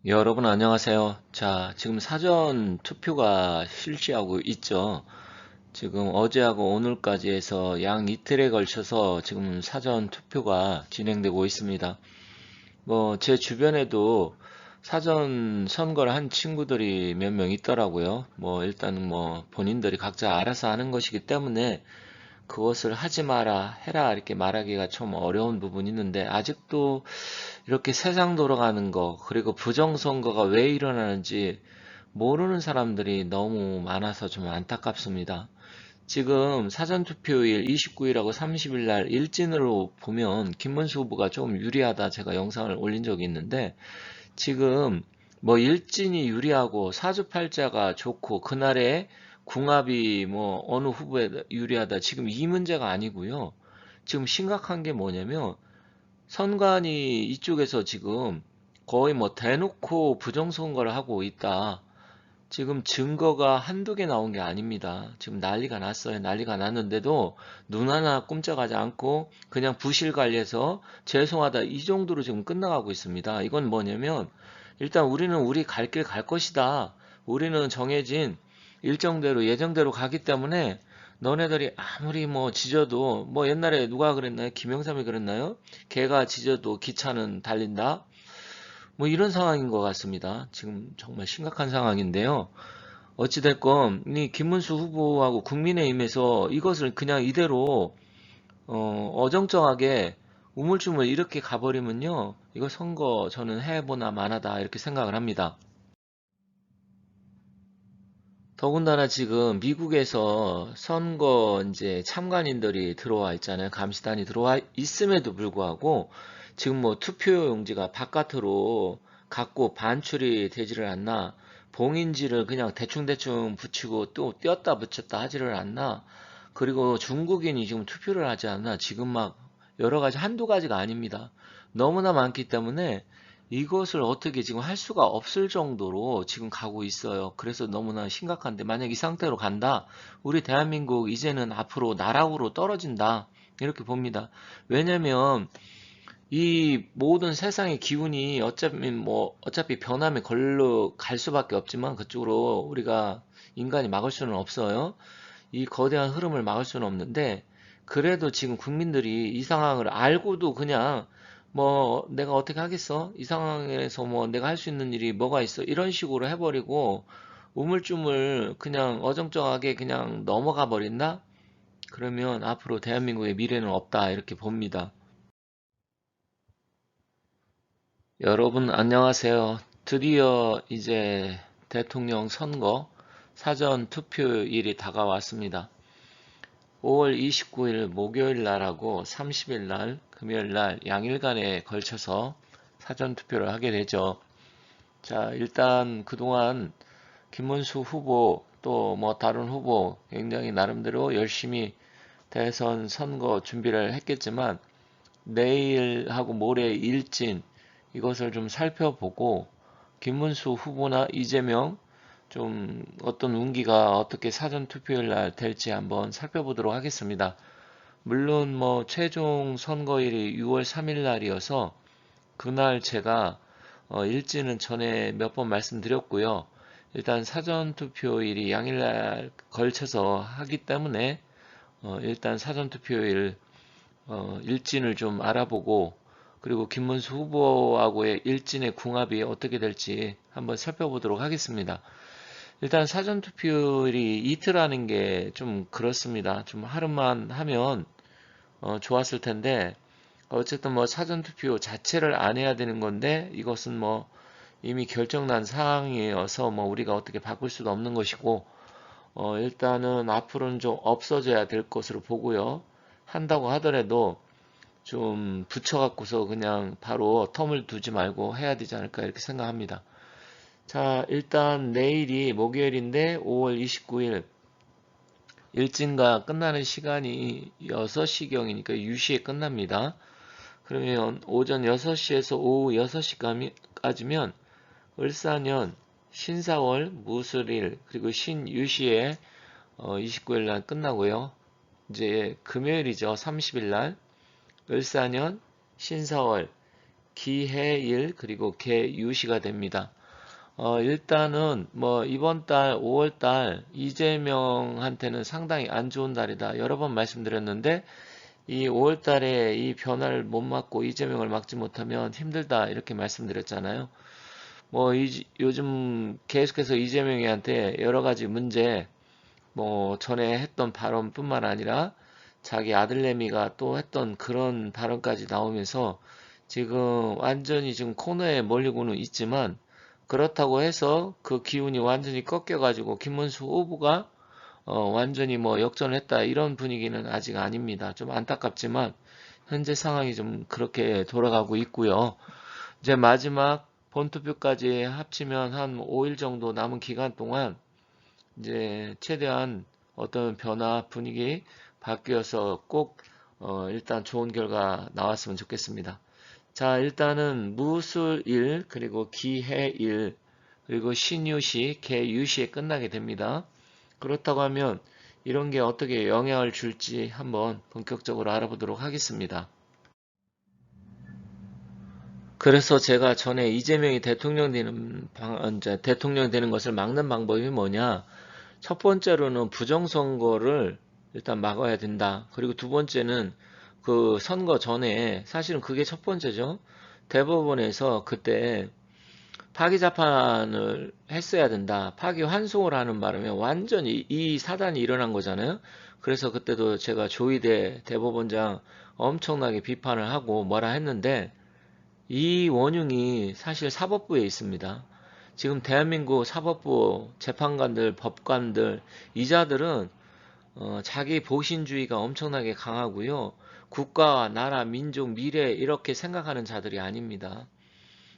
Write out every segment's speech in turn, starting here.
여러분 안녕하세요. 자, 지금 사전 투표가 실시하고 있죠. 지금 어제하고 오늘까지 해서 양 이틀에 걸쳐서 지금 사전 투표가 진행되고 있습니다. 제 주변에도 사전 선거를 한 친구들이 몇 명 있더라고요. 일단은 본인들이 각자 알아서 하는 것이기 때문에 그것을 하지 마라, 해라 이렇게 말하기가 좀 어려운 부분이 있는데 아직도 이렇게 세상 돌아가는 거, 그리고 부정선거가 왜 일어나는지 모르는 사람들이 너무 많아서 좀 안타깝습니다. 지금 사전투표일 29일하고 30일 날 일진으로 보면 김문수 후보가 조금 유리하다 제가 영상을 올린 적이 있는데 지금 일진이 유리하고 사주팔자가 좋고 그날에 궁합이 어느 후보에 유리하다 지금 이 문제가 아니고요. 지금 심각한 게 뭐냐면 선관위 이쪽에서 지금 거의 대놓고 부정선거를 하고 있다. 지금 증거가 한두 개 나온 게 아닙니다. 지금 난리가 났어요. 난리가 났는데도 눈 하나 꼼짝하지 않고 그냥 부실 관리해서 죄송하다 이 정도로 지금 끝나가고 있습니다. 이건 뭐냐면 일단 우리는 우리 갈 길 갈 것이다. 우리는 정해진 일정대로 예정대로 가기 때문에 너네들이 아무리 지져도 옛날에 누가 그랬나요? 김영삼이 그랬나요? 개가 짖어도 기차는 달린다. 이런 상황인 것 같습니다. 지금 정말 심각한 상황인데요. 어찌됐건 이 김문수 후보하고 국민의힘에서 이것을 그냥 이대로 어정쩡하게 우물쭈물 이렇게 가버리면요. 이거 선거 저는 해보나 마나다 이렇게 생각을 합니다. 더군다나 지금 미국에서 선거 이제 참관인들이 들어와 있잖아요. 감시단이 들어와 있음에도 불구하고 지금 투표용지가 바깥으로 갖고 반출이 되지를 않나, 봉인지를 그냥 대충대충 붙이고 또 띄었다 붙였다 하지를 않나, 그리고 중국인이 지금 투표를 하지 않나, 지금 여러 가지 한두 가지가 아닙니다. 너무나 많기 때문에 이것을 어떻게 지금 할 수가 없을 정도로 지금 가고 있어요. 그래서 너무나 심각한데 만약 이 상태로 간다, 우리 대한민국 이제는 앞으로 나락으로 떨어진다. 이렇게 봅니다. 왜냐면 이 모든 세상의 기운이 어차피 변함에 걸로 갈 수밖에 없지만 그쪽으로 우리가 인간이 막을 수는 없어요. 이 거대한 흐름을 막을 수는 없는데 그래도 지금 국민들이 이 상황을 알고도 그냥 내가 어떻게 하겠어? 이 상황에서 내가 할 수 있는 일이 뭐가 있어? 이런 식으로 해버리고 우물쭈물 그냥 어정쩡하게 그냥 넘어가 버린다? 그러면 앞으로 대한민국의 미래는 없다 이렇게 봅니다. 여러분 안녕하세요. 드디어 이제 대통령 선거 사전 투표일이 다가왔습니다. 5월 29일 목요일 날하고 30일 날 금요일 날 양일간에 걸쳐서 사전 투표를 하게 되죠. 자, 일단 그동안 김문수 후보 또 다른 후보 굉장히 나름대로 열심히 대선 선거 준비를 했겠지만 내일하고 모레 일진 이것을 좀 살펴보고 김문수 후보나 이재명 좀 어떤 운기가 어떻게 사전 투표일 날 될지 한번 살펴보도록 하겠습니다. 물론 최종 선거일이 6월 3일 날이어서 그날 제가 일지는 전에 몇 번 말씀드렸고요. 일단 사전 투표일이 양일날 걸쳐서 하기 때문에 일단 사전 투표일 일진을 좀 알아보고 그리고 김문수 후보하고의 일진의 궁합이 어떻게 될지 한번 살펴보도록 하겠습니다. 일단 사전 투표일이 이틀 하는 게 좀 그렇습니다. 좀 하루만 하면 좋았을 텐데 어쨌든 사전 투표 자체를 안 해야 되는 건데 이것은 이미 결정난 사항이어서 우리가 어떻게 바꿀 수도 없는 것이고 일단은 앞으로는 좀 없어져야 될 것으로 보고요. 한다고 하더라도 좀 붙여갖고서 그냥 바로 텀을 두지 말고 해야 되지 않을까 이렇게 생각합니다. 자, 일단 내일이 목요일인데 5월 29일 일진가 끝나는 시간이 6시경이니까 유시에 끝납니다. 그러면 오전 6시에서 오후 6시까지면 을사년, 신사월, 무술일, 그리고 신유시에 29일 날 끝나고요. 이제 금요일이죠. 30일 날 을사년, 신사월, 기해일 그리고 개유시가 됩니다. 일단은 뭐 이번 달 5월 달 이재명한테는 상당히 안 좋은 달이다. 여러 번 말씀드렸는데 이 5월 달에 이 변화를 못 막고 이재명을 막지 못하면 힘들다 이렇게 말씀드렸잖아요. 뭐 요즘 계속해서 이재명이한테 여러 가지 문제 뭐 전에 했던 발언뿐만 아니라 자기 아들내미가 또 했던 그런 발언까지 나오면서 지금 완전히 지금 코너에 몰리고는 있지만 그렇다고 해서 그 기운이 완전히 꺾여가지고 김문수 후보가 완전히 뭐 역전했다 이런 분위기는 아직 아닙니다. 좀 안타깝지만 현재 상황이 좀 그렇게 돌아가고 있고요. 이제 마지막 본투표까지 합치면 한 5일 정도 남은 기간 동안 이제 최대한 어떤 변화 분위기 바뀌어서 꼭 일단 좋은 결과 나왔으면 좋겠습니다. 자, 일단은 무술일 그리고 기해일 그리고 신유시 개유시에 끝나게 됩니다. 그렇다고 하면 이런 게 어떻게 영향을 줄지 한번 본격적으로 알아보도록 하겠습니다. 그래서 제가 전에 이재명이 대통령 되는 것을 막는 방법이 뭐냐? 첫 번째로는 부정선거를 일단 막아야 된다. 그리고 두 번째는 그 선거 전에 사실은 그게 첫 번째죠. 대법원에서 그때 파기자판을 했어야 된다. 파기환송을 하는 바람에 완전히 이 사단이 일어난 거잖아요. 그래서 그때도 제가 조희대 대법원장 엄청나게 비판을 하고 뭐라 했는데 이 원흉이 사실 사법부에 있습니다. 지금 대한민국 사법부 재판관들, 법관들, 이자들은 자기 보신주의가 엄청나게 강하고요. 국가, 나라, 민족, 미래 이렇게 생각하는 자들이 아닙니다.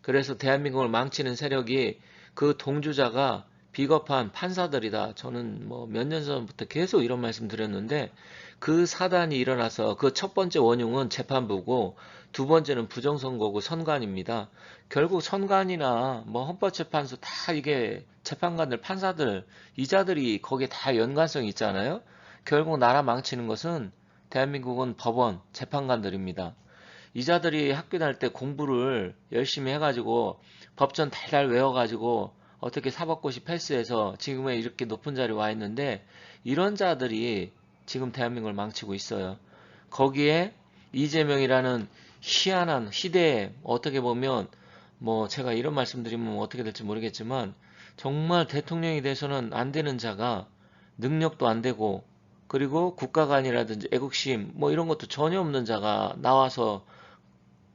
그래서 대한민국을 망치는 세력이 그 동주자가 비겁한 판사들이다. 저는 뭐 몇 년 전부터 계속 이런 말씀 드렸는데 그 사단이 일어나서 그 첫 번째 원흉은 재판부고 두 번째는 부정선거고 선관입니다. 결국 선관이나 뭐 헌법재판소 다 이게 재판관들, 판사들, 이자들이 거기에 다 연관성이 있잖아요. 결국 나라 망치는 것은 대한민국은 법원, 재판관들입니다. 이자들이 학교 다닐 때 공부를 열심히 해가지고 법전 달달 외워가지고 어떻게 사법고시 패스해서 지금에 이렇게 높은 자리에 와 있는데 이런 자들이 지금 대한민국을 망치고 있어요. 거기에 이재명이라는 희한한 희대에 어떻게 보면 뭐 제가 이런 말씀드리면 어떻게 될지 모르겠지만 정말 대통령이 돼서는 안 되는 자가 능력도 안 되고 그리고 국가관이라든지 애국심 뭐 이런 것도 전혀 없는 자가 나와서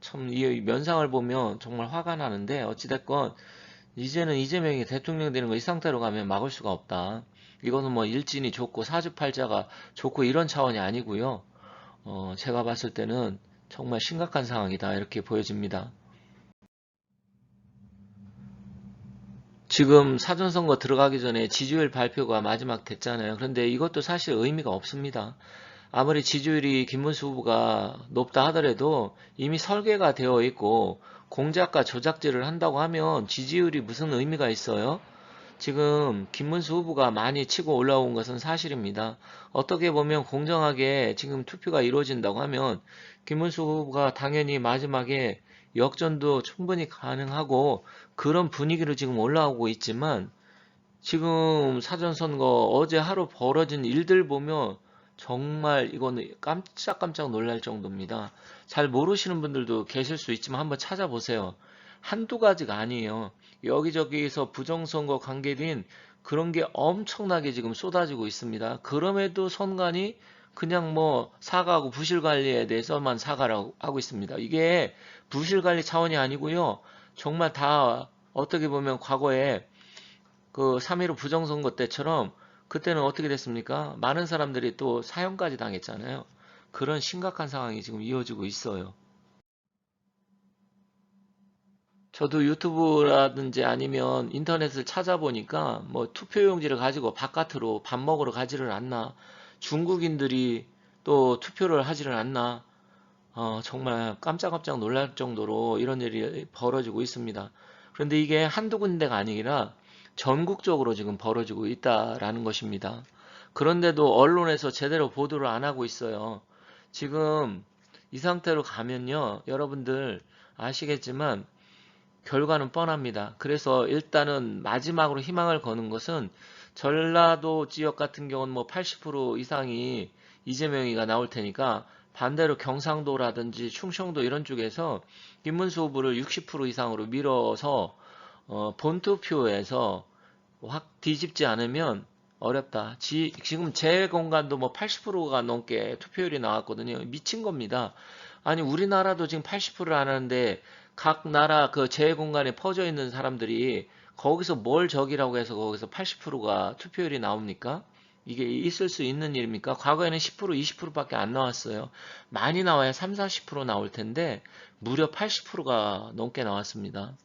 참 이 면상을 보면 정말 화가 나는데 어찌됐건 이제는 이재명이 대통령 되는 거 이 상태로 가면 막을 수가 없다. 이거는 뭐 일진이 좋고 사주팔자가 좋고 이런 차원이 아니고요. 제가 봤을 때는 정말 심각한 상황이다 이렇게 보여집니다. 지금 사전선거 들어가기 전에 지지율 발표가 마지막 됐잖아요. 그런데 이것도 사실 의미가 없습니다. 아무리 지지율이 김문수 후보가 높다 하더라도 이미 설계가 되어 있고 공작과 조작질을 한다고 하면 지지율이 무슨 의미가 있어요? 지금 김문수 후보가 많이 치고 올라온 것은 사실입니다. 어떻게 보면 공정하게 지금 투표가 이루어진다고 하면 김문수 후보가 당연히 마지막에 역전도 충분히 가능하고 그런 분위기로 지금 올라오고 있지만 지금 사전선거 어제 하루 벌어진 일들 보면 정말 이거는 깜짝깜짝 놀랄 정도입니다. 잘 모르시는 분들도 계실 수 있지만 한번 찾아보세요. 한두 가지가 아니에요. 여기저기서 부정선거 관계된 그런 게 엄청나게 지금 쏟아지고 있습니다. 그럼에도 선관위 그냥 뭐 사과하고 부실관리에 대해서만 사과를 하고 있습니다. 이게 부실관리 차원이 아니고요. 정말 다 어떻게 보면 과거에 그 3.15 부정선거 때처럼 그때는 어떻게 됐습니까? 많은 사람들이 또 사형까지 당했잖아요. 그런 심각한 상황이 지금 이어지고 있어요. 저도 유튜브라든지 아니면 인터넷을 찾아보니까 뭐 투표용지를 가지고 바깥으로 밥 먹으러 가지를 않나, 중국인들이 또 투표를 하지를 않나, 정말 깜짝깜짝 놀랄 정도로 이런 일이 벌어지고 있습니다. 그런데 이게 한두 군데가 아니라 전국적으로 지금 벌어지고 있다라는 것입니다. 그런데도 언론에서 제대로 보도를 안 하고 있어요. 지금 이 상태로 가면요, 여러분들 아시겠지만 결과는 뻔합니다. 그래서 일단은 마지막으로 희망을 거는 것은 전라도 지역 같은 경우는 뭐 80% 이상이 이재명이가 나올 테니까 반대로 경상도라든지 충청도 이런 쪽에서 김문수 후보를 60% 이상으로 밀어서 본투표에서 확 뒤집지 않으면 어렵다. 지금 제 공간도 뭐 80%가 넘게 투표율이 나왔거든요. 미친 겁니다. 아니 우리나라도 지금 80%를 안 하는데 각 나라 그 제 공간에 퍼져 있는 사람들이 거기서 뭘 적이라고 해서 거기서 80%가 투표율이 나옵니까? 이게 있을 수 있는 일입니까? 과거에는 10%, 20%밖에 안 나왔어요. 많이 나와야 3, 40% 나올 텐데 무려 80%가 넘게 나왔습니다.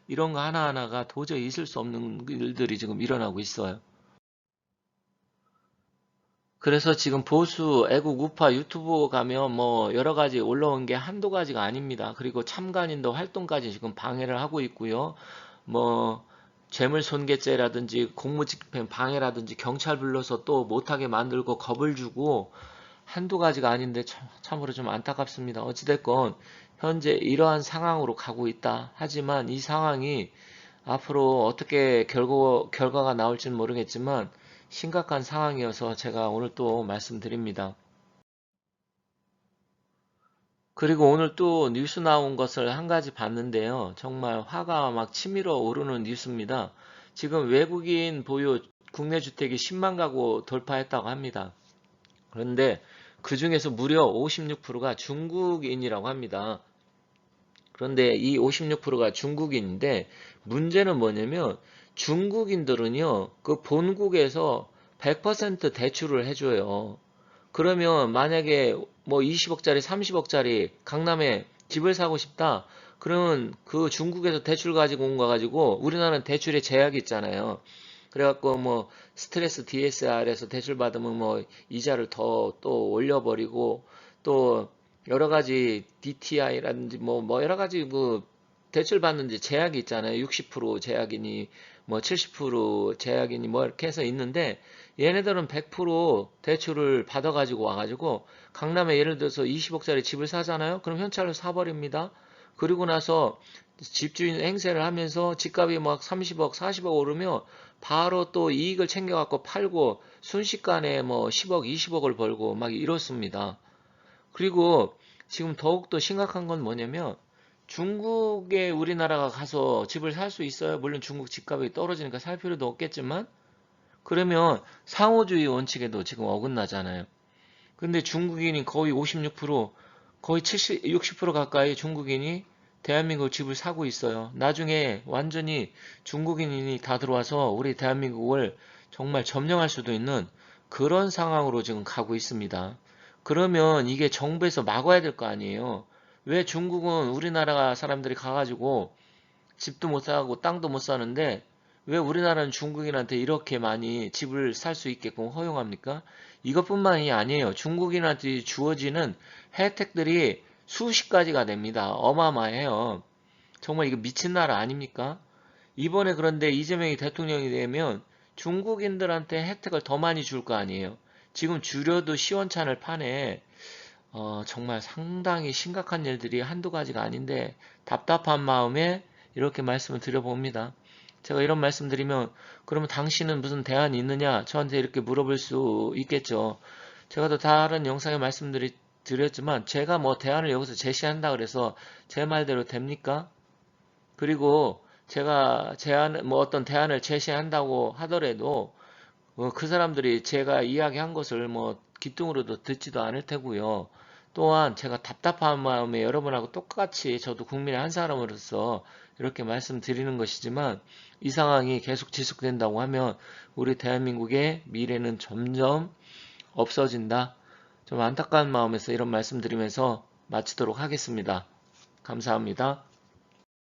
이런 거 하나하나가 도저히 있을 수 없는 일들이 지금 일어나고 있어요. 그래서 지금 보수, 애국, 우파 유튜브 가면 뭐 여러 가지 올라온 게 한두 가지가 아닙니다. 그리고 참관인도 활동까지 지금 방해를 하고 있고요. 뭐 재물손괴죄라든지 공무집행 방해라든지 경찰 불러서 또 못하게 만들고 겁을 주고 한두 가지가 아닌데 참으로 좀 안타깝습니다. 어찌됐건 현재 이러한 상황으로 가고 있다. 하지만 이 상황이 앞으로 어떻게 결과가 나올지는 모르겠지만 심각한 상황이어서 제가 오늘 또 말씀드립니다. 그리고 오늘 또 뉴스 나온 것을 한 가지 봤는데요. 정말 화가 막 치밀어 오르는 뉴스입니다. 지금 외국인 보유 국내 주택이 10만 가구 돌파했다고 합니다. 그런데 그 중에서 무려 56%가 중국인이라고 합니다. 그런데 이 56%가 중국인인데 문제는 뭐냐면 중국인들은요, 그 본국에서 100% 대출을 해줘요. 그러면 만약에 뭐 20억짜리, 30억짜리 강남에 집을 사고 싶다. 그러면 그 중국에서 대출 가지고 온 거 가지고 우리나라는 대출에 제약이 있잖아요. 그래갖고 뭐 스트레스 DSR에서 대출 받으면 뭐 이자를 더 또 올려버리고 또 여러 가지 DTI라든지 뭐 여러 가지 그 대출 받는데 제약이 있잖아요. 60% 제약이니 뭐 70% 제약이니 뭐 이렇게 해서 있는데 얘네들은 100% 대출을 받아가지고 와가지고 강남에 예를 들어서 20억짜리 집을 사잖아요. 그럼 현찰로 사버립니다. 그리고 나서 집주인 행세를 하면서 집값이 막 30억, 40억 오르면 바로 또 이익을 챙겨갖고 팔고 순식간에 뭐 10억, 20억을 벌고 막 이렇습니다. 그리고 지금 더욱더 심각한 건 뭐냐면 중국에 우리나라가 가서 집을 살 수 있어요. 물론 중국 집값이 떨어지니까 살 필요도 없겠지만 그러면 상호주의 원칙에도 지금 어긋나잖아요. 근데 중국인이 거의 56%, 거의 70, 60% 가까이 중국인이 대한민국 집을 사고 있어요. 나중에 완전히 중국인이 다 들어와서 우리 대한민국을 정말 점령할 수도 있는 그런 상황으로 지금 가고 있습니다. 그러면 이게 정부에서 막아야 될 거 아니에요. 왜 중국은 우리나라 사람들이 가가지고 집도 못 사고 땅도 못 사는데 왜 우리나라는 중국인한테 이렇게 많이 집을 살 수 있게끔 허용합니까? 이것뿐만이 아니에요. 중국인한테 주어지는 혜택들이 수십 가지가 됩니다. 어마어마해요. 정말 이거 미친 나라 아닙니까? 이번에 그런데 이재명이 대통령이 되면 중국인들한테 혜택을 더 많이 줄 거 아니에요. 지금 줄여도 시원찮을 판에 정말 상당히 심각한 일들이 한두 가지가 아닌데 답답한 마음에 이렇게 말씀을 드려봅니다. 제가 이런 말씀 드리면 그러면 당신은 무슨 대안이 있느냐 저한테 이렇게 물어볼 수 있겠죠. 제가 또 다른 영상에 말씀드렸지만 제가 뭐 대안을 여기서 제시한다 그래서 제 말대로 됩니까? 그리고 제가 뭐 어떤 대안을 제시한다고 하더라도 그 사람들이 제가 이야기한 것을 뭐 귀뚱으로도 듣지도 않을 테고요. 또한 제가 답답한 마음에 여러분하고 똑같이 저도 국민의 한 사람으로서 이렇게 말씀드리는 것이지만 이 상황이 계속 지속된다고 하면 우리 대한민국의 미래는 점점 없어진다. 좀 안타까운 마음에서 이런 말씀드리면서 마치도록 하겠습니다. 감사합니다.